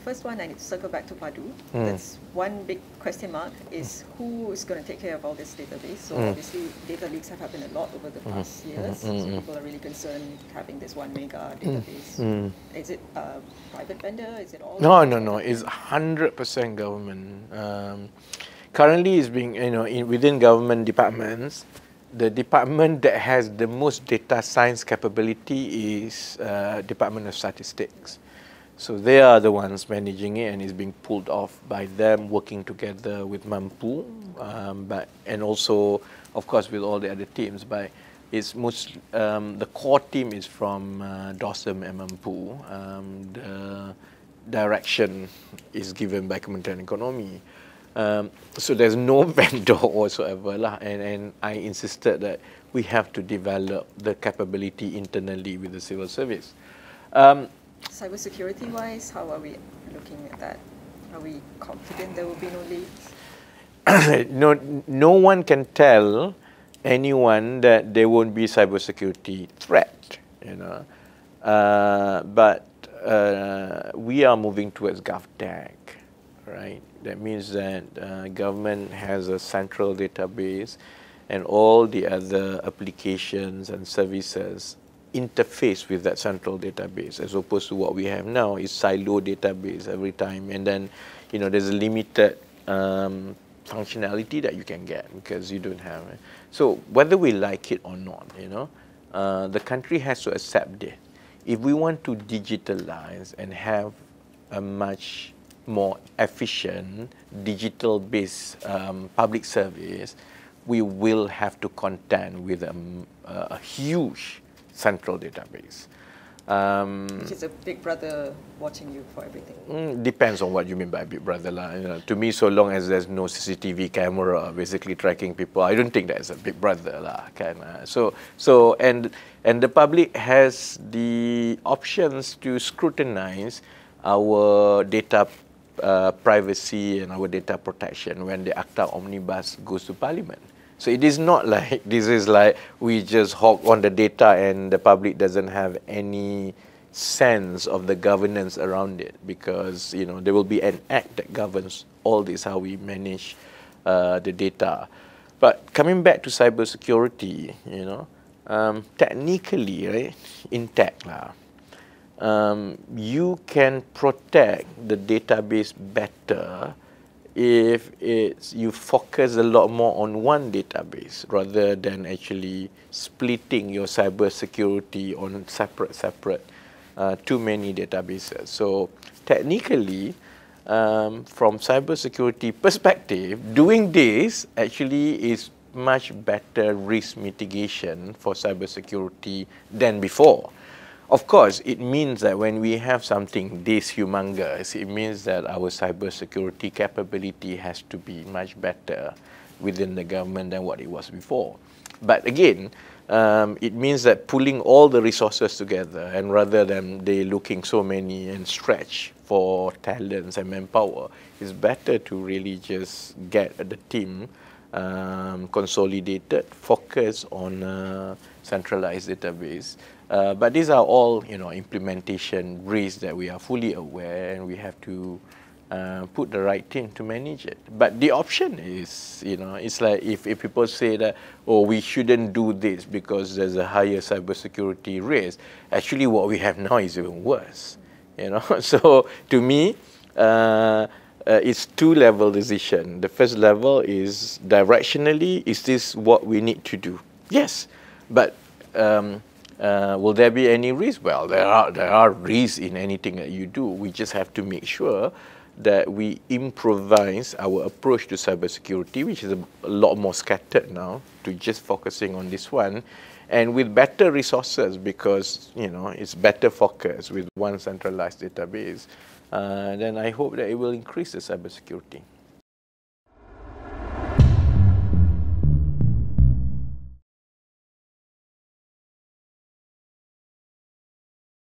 first one, I need to circle back to Padu. That's one big question mark, is who is going to take care of all this database? So obviously data leaks have happened a lot over the past years, so people are really concerned having this 1 mega database. Is it a private vendor? Is it all? No. It's 100% government. Currently, it's being, within government departments, the department that has the most data science capability is Department of Statistics. So they are the ones managing it, and it's being pulled off by them working together with Mampu, and also, of course, with all the other teams. But it's the core team is from DOSM and Mampu. The direction is given by Kementerian Ekonomi. So there's no vendor whatsoever lah, and I insisted that we have to develop the capability internally with the civil service. Cybersecurity-wise, how are we looking at that? Are we confident there will be no leaks? No one can tell anyone that there won't be cybersecurity threat, but we are moving towards govt, right? That means that government has a central database, and all the other applications and services interface with that central database, as opposed to what we have now is silo database every time, and then there's a limited functionality that you can get because you don't have it. So whether we like it or not, the country has to accept it. If we want to digitalize and have a much more efficient digital-based public service, we will have to contend with a huge central database. Which is a big brother watching you for everything. Depends on what you mean by big brother lah. To me, so long as there's no CCTV camera basically tracking people, I don't think that's a big brother lah. And the public has the options to scrutinize our data privacy and our data protection when the Acta Omnibus goes to Parliament. So it is not like this is like we just hog on the data and the public doesn't have any sense of the governance around it, because there will be an act that governs all this, how we manage the data. But coming back to cybersecurity, technically, right, intact lah. You can protect the database better if you focus a lot more on one database rather than actually splitting your cybersecurity on separate too many databases. So technically, from cybersecurity perspective, doing this actually is much better risk mitigation for cybersecurity than before. Of course, it means that when we have something this humongous, it means that our cybersecurity capability has to be much better within the government than what it was before. But again, it means that pulling all the resources together, and rather than they looking so many and stretch for talents and manpower, it's better to really just get the team consolidated, focus on a centralized database. But these are all, implementation risks that we are fully aware, and we have to put the right team to manage it. But the option is, it's like if people say that, oh, we shouldn't do this because there's a higher cybersecurity risk, actually what we have now is even worse. So to me, it's two-level decision. The first level is directionally, is this what we need to do? Yes, but will there be any risk? Well, there are risks in anything that you do. We just have to make sure that we improvise our approach to cybersecurity, which is a lot more scattered now, to just focusing on this one, and with better resources, because it's better focus with one centralized database. Then I hope that it will increase the cybersecurity.